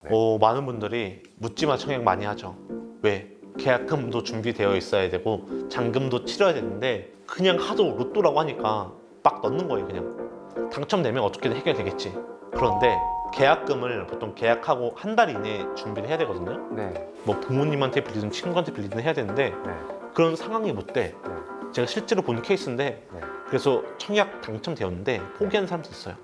네. 많은 분들이 묻지마 청약 많이 하죠. 왜? 계약금도 준비되어 있어야 되고 잔금도 치러야 되는데 그냥 하도 로또라고 하니까 막 넣는 거예요. 그냥 당첨되면 어떻게든 해결되겠지. 그런데 계약금을 보통 계약하고 한 달 이내에 준비를 해야 되거든요. 네. 뭐 부모님한테 빌리든 친구한테 빌리든 해야 되는데 네. 그런 상황이 못 돼. 네. 제가 실제로 본 케이스인데 네. 그래서 청약 당첨되었는데 포기한 사람도 있어요.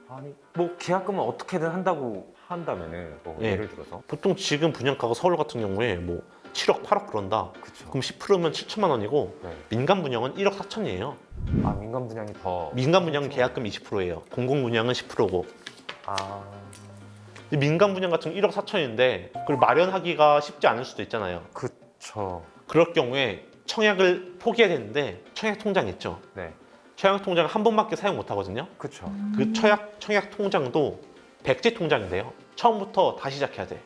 아니 뭐 계약금은 어떻게든 한다고 한다면은 뭐 네. 예를 들어서 보통 지금 분양가가 서울 같은 경우에 뭐 7억, 8억 그런다. 그쵸. 그럼 10%면 7천만 원이고 네. 민간 분양은 1억 4천이에요. 아 민간 분양이 더 민간 분양은 계약금 20%예요. 공공 분양은 10%고. 아 민간 분양 같은 건 1억 4천인데 그걸 마련하기가 쉽지 않을 수도 있잖아요. 그쵸. 그럴 경우에 청약을 포기해야 되는데 청약 통장 있죠. 네. 청약 통장 한 번밖에 사용 못 하거든요. 그쵸. 그 청약 통장도 백지 통장인데요. 처음부터 다시 시작해야 돼.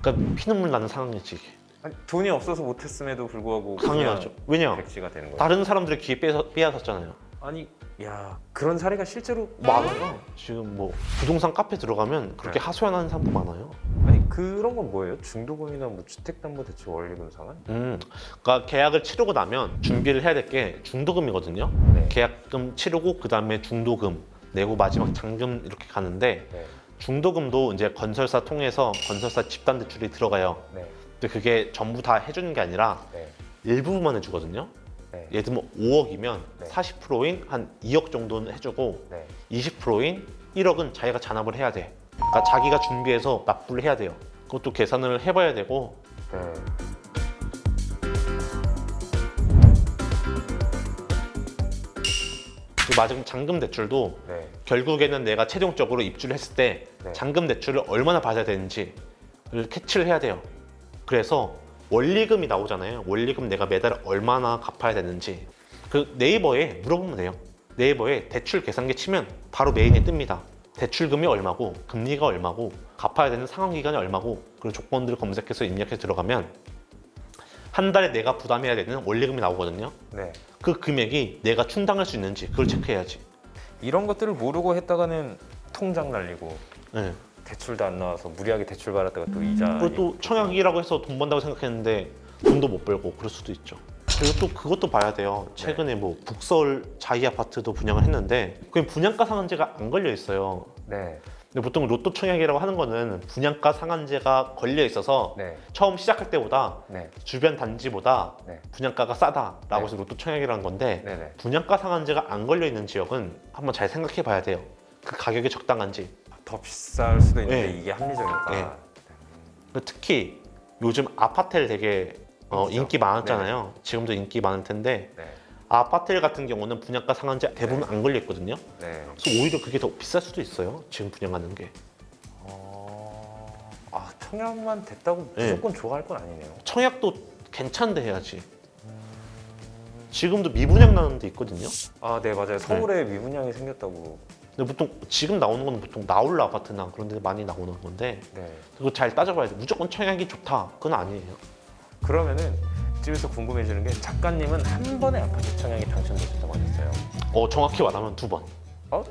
그러니까 피눈물 나는 상황이지 이게. 아니, 돈이 없어서 못했음에도 불구하고 당연하죠. 그냥 왜냐? 백지가 되는 거예요. 다른 사람들의 기회 빼앗았잖아요. 아니 야 그런 사례가 실제로 많아요. 지금 뭐 부동산 카페 들어가면 그렇게 네. 하소연하는 사람도 많아요. 아니 그런 건 뭐예요? 중도금이나 뭐 주택담보대출 원리금 상환? 그러니까 계약을 치르고 나면 준비를 해야 될 게 중도금이거든요. 네. 계약금 치르고 그 다음에 중도금 내고 마지막 잔금 이렇게 가는데 네. 중도금도 이제 건설사 통해서 건설사 집단 대출이 들어가요. 네. 근데 그게 전부 다 해주는 게 아니라 네. 일부분만 해주거든요. 네. 예를 들면 5억이면 네. 40%인 한 2억 정도는 해주고 네. 20%인 1억은 자기가 잔압을 해야 돼. 그러니까 자기가 준비해서 납부를 해야 돼요. 그것도 계산을 해봐야 되고 네. 그 마지막 잔금 대출도 네. 결국에는 내가 최종적으로 입주를 했을 때 네. 잔금 대출을 얼마나 받아야 되는지를 캐치를 해야 돼요. 그래서 원리금이 나오잖아요. 원리금 내가 매달 얼마나 갚아야 되는지 그 네이버에 물어보면 돼요. 네이버에 대출 계산기 치면 바로 메인에 뜹니다. 대출금이 얼마고 금리가 얼마고 갚아야 되는 상환 기간이 얼마고 그리고 조건들을 검색해서 입력해서 들어가면 한 달에 내가 부담해야 되는 원리금이 나오거든요. 네. 그 금액이 내가 충당할 수 있는지 그걸 체크해야지. 이런 것들을 모르고 했다가는 통장 날리고 네. 대출도 안 나와서 무리하게 대출 받았다가 또 이자 그리고 또 청약이라고 해서 돈 번다고 생각했는데 돈도 못 벌고 그럴 수도 있죠. 그리고 또 그것도 봐야 돼요. 최근에 뭐 북서울 자이 아파트도 분양을 했는데 그게 분양가 상한제가 안 걸려 있어요. 네. 근데 보통 로또 청약이라고 하는 거는 분양가 상한제가 걸려 있어서 네. 처음 시작할 때보다 네. 주변 단지보다 네. 분양가가 싸다라고 네. 해서 로또 청약이라는 건데 네네. 분양가 상한제가 안 걸려 있는 지역은 한번 잘 생각해 봐야 돼요. 그 가격이 적당한지. 더 비쌀 수도 있는데 네. 이게 합리적일까? 네. 특히 요즘 아파트를 되게 그렇죠. 인기 많았잖아요. 지금도 인기 많을 텐데 네. 아파트 같은 경우는 분양가 상한제 대부분 안 걸려 있거든요. 네. 그래서 오히려 그게 더 비쌀 수도 있어요. 지금 분양하는 게. 아 청약만 됐다고 네. 무조건 좋아할 건 아니네요. 청약도 괜찮은데 해야지. 지금도 미분양 나는 데 있거든요. 아 네 맞아요. 서울에 미분양이 생겼다고. 근데 보통 지금 나오는 건 보통 나홀로 아파트나 그런 데 많이 나오는 건데 네. 그거 잘 따져봐야 돼. 무조건 청약이 좋다. 그건 아니에요. 그러면은 이쯤에서 궁금해지는 게 작가님은 한 번에 아파트 청약이 당첨되셨다고 하셨어요. 정확히 말하면 2번.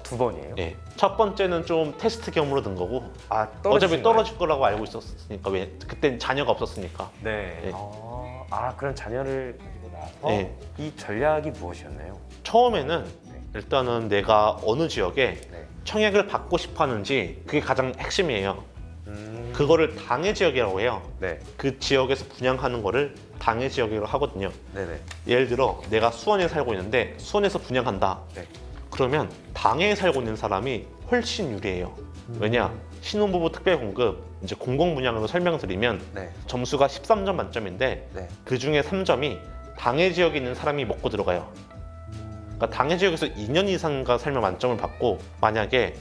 두 번이에요? 예. 첫 번째는 좀 테스트 겸으로 든 거고 아 어차피 떨어질 거라고 알고 있었으니까 왜 그땐 자녀가 없었으니까. 네. 네. 그런 자녀를 가지고 나서 네. 이 전략이 무엇이었나요? 처음에는 네. 일단은 내가 어느 지역에 네. 청약을 받고 싶어 하는지 그게 가장 핵심이에요. 음... 그거를 당해 지역이라고 해요. 네. 그 지역에서 분양하는 거를 당해 지역이라고 하거든요. 네네. 예를 들어 내가 수원에 살고 있는데 수원에서 분양한다. 네. 그러면 당해에 살고 있는 사람이 훨씬 유리해요. 왜냐? 신혼부부 특별공급 이제 공공분양으로 설명드리면 네. 점수가 13점 만점인데 네. 그 중에 3점이 당해 지역에 있는 사람이 먹고 들어가요. 그러니까 당해 지역에서 2년 이상가 살면 만점을 받고 만약에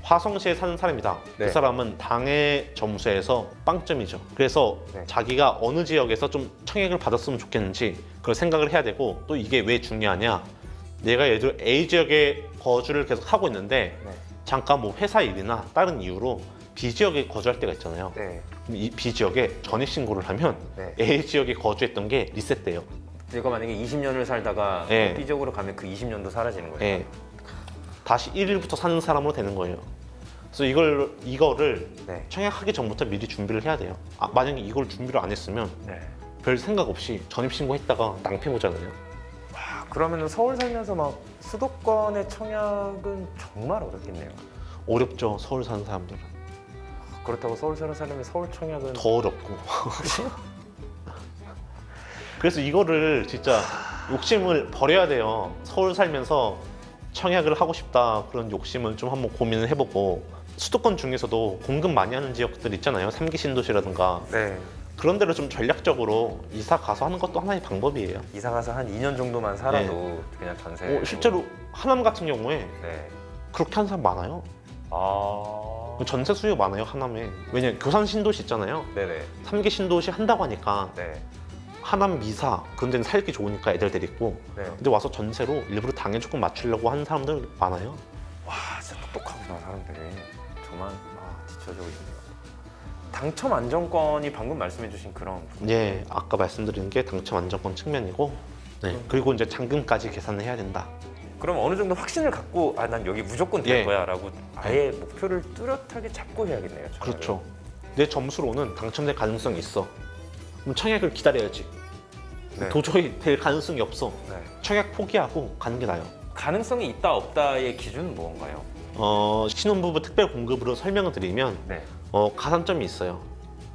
화성시에 사는 사람이다. 네. 그 사람은 당해 점수에서 빵점이죠. 그래서 네. 자기가 어느 지역에서 좀 청약을 받았으면 좋겠는지 그걸 생각을 해야 되고 또 이게 왜 중요하냐? 내가 예를 들어 A 지역에 거주를 계속 하고 있는데 네. 잠깐 뭐 회사 일이나 다른 이유로 B 지역에 거주할 때가 있잖아요. 네. 그럼 이 B 지역에 전입 신고를 하면 네. A 지역에 거주했던 게 리셋돼요. 내가 만약에 20년을 살다가 네. B적으로 가면 그 20년도 사라지는 거예요. 예. 다시 1일부터 사는 사람으로 되는 거예요. 그래서 이거를 네. 청약하기 전부터 미리 준비를 해야 돼요. 만약에 이걸 준비를 안 했으면 네. 별 생각 없이 전입신고했다가 낭패 보잖아요. 그러면 서울 살면서 막 수도권의 청약은 정말 어렵겠네요. 어렵죠, 서울 사는 사람들은. 그렇다고 서울 사는 사람이 서울 청약은 더 어렵고. 그래서 이거를 진짜 욕심을 버려야 돼요. 서울 살면서 청약을 하고 싶다 그런 욕심을 좀 한번 고민을 해보고, 수도권 중에서도 공급 많이 하는 지역들 있잖아요. 3기 신도시라든가 네. 그런 데를 좀 전략적으로 이사 가서 하는 것도 하나의 방법이에요. 이사 가서 한 2년 정도만 살아도 그냥 전세. 실제로 하남 같은 경우에 네. 그렇게 하는 사람 많아요. 전세 수요 많아요, 하남에. 왜냐면 교산 신도시 있잖아요. 네네. 3기 신도시 한다고 하니까 네. 하남 미사 그런 데는 살기 좋으니까 애들 데리고, 네. 근데 와서 전세로 일부러 당해 조금 맞추려고 하는 사람들 많아요. 와, 진짜 똑똑하구나 사람들이. 저만 뒤처지고 있네요. 당첨 안정권이 방금 말씀해주신 그런 부분. 예, 아까 말씀드린 게 당첨 안정권 측면이고, 네, 그리고 이제 잔금까지 계산을 해야 된다. 그럼 어느 정도 확신을 갖고 난 여기 무조건 될 예. 거야라고 아예 목표를 뚜렷하게 잡고 해야겠네요. 청약을. 그렇죠. 내 점수로는 당첨될 가능성이 있어. 그럼 청약을 기다려야지. 네. 도저히 될 가능성이 없어. 네. 청약 포기하고 가는 게 나아요. 가능성이 있다 없다의 기준은 뭔가요? 신혼부부 특별 공급으로 설명을 드리면 네. 가산점이 있어요.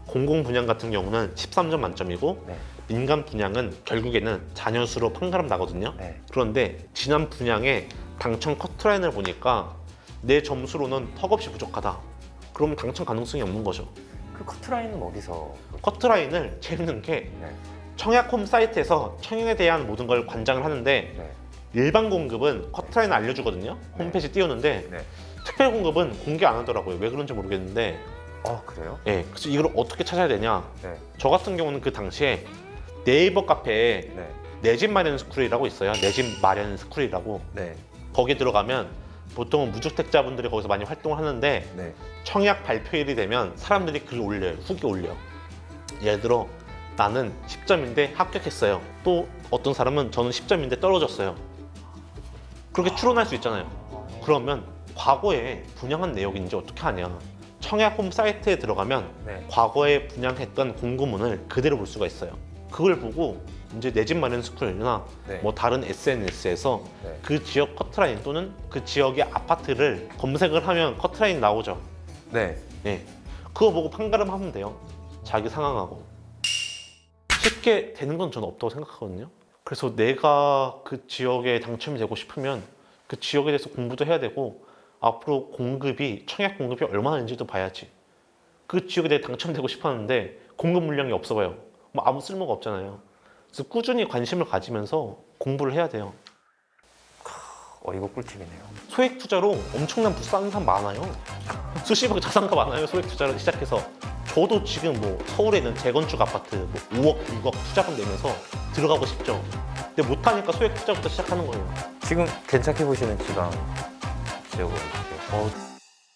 공공 분양 같은 경우는 13점 만점이고, 네. 민간 분양은 결국에는 자녀 수로 판가름 나거든요. 네. 그런데 지난 분양에 당첨 커트라인을 보니까 내 점수로는 턱없이 부족하다. 그러면 당첨 가능성이 없는 거죠. 그 커트라인은 어디서? 커트라인을 재밌는 게 네. 청약홈 사이트에서 청약에 대한 모든 걸 관장을 하는데, 네. 일반 공급은 커트라인 알려주거든요. 홈페이지 띄우는데 네. 특별 공급은 공개 안 하더라고요. 왜 그런지 모르겠는데. 그래요? 예, 그래서 이걸 어떻게 찾아야 되냐? 네. 저 같은 경우는 그 당시에 네이버 카페에 네. 내 집 마련 스쿨이라고 있어요. 내 집 마련 스쿨이라고. 네. 거기에 들어가면 보통은 무주택자분들이 거기서 많이 활동을 하는데, 네. 청약 발표일이 되면 사람들이 글 올려요. 후기 올려. 예를 들어 나는 10점인데 합격했어요. 또 어떤 사람은 저는 10점인데 떨어졌어요. 그렇게 추론할 수 있잖아요. 그러면 과거에 분양한 내역인지 어떻게 하냐? 청약 홈 사이트에 들어가면 네. 과거에 분양했던 공고문을 그대로 볼 수가 있어요. 그걸 보고 이제 내 집 마련 스쿨이나 네. 뭐 다른 SNS에서 네. 그 지역 커트라인 또는 그 지역의 아파트를 검색을 하면 커트라인 나오죠. 네. 예, 그거 보고 판가름 하면 돼요. 자기 상황하고. 쉽게 되는 건 저는 없다고 생각하거든요. 그래서 내가 그 지역에 당첨이 되고 싶으면 그 지역에 대해서 공부도 해야 되고, 앞으로 공급이, 청약 공급이 얼마나 있는지도 봐야지. 그 지역에 대해 당첨되고 싶었는데 공급 물량이 없어 봐요. 뭐 아무 쓸모가 없잖아요. 그래서 꾸준히 관심을 가지면서 공부를 해야 돼요. 이거 꿀팁이네요. 소액 투자로 엄청난 부싸는 사람 많아요. 수십억 자산가 많아요. 소액 투자를 시작해서. 저도 지금 뭐 서울에 있는 재건축 아파트 뭐 5억, 6억 투자금 내면서 들어가고 싶죠. 근데 못하니까 소액 투자부터 시작하는 거예요. 지금 괜찮게 보시는 지방 지역으로.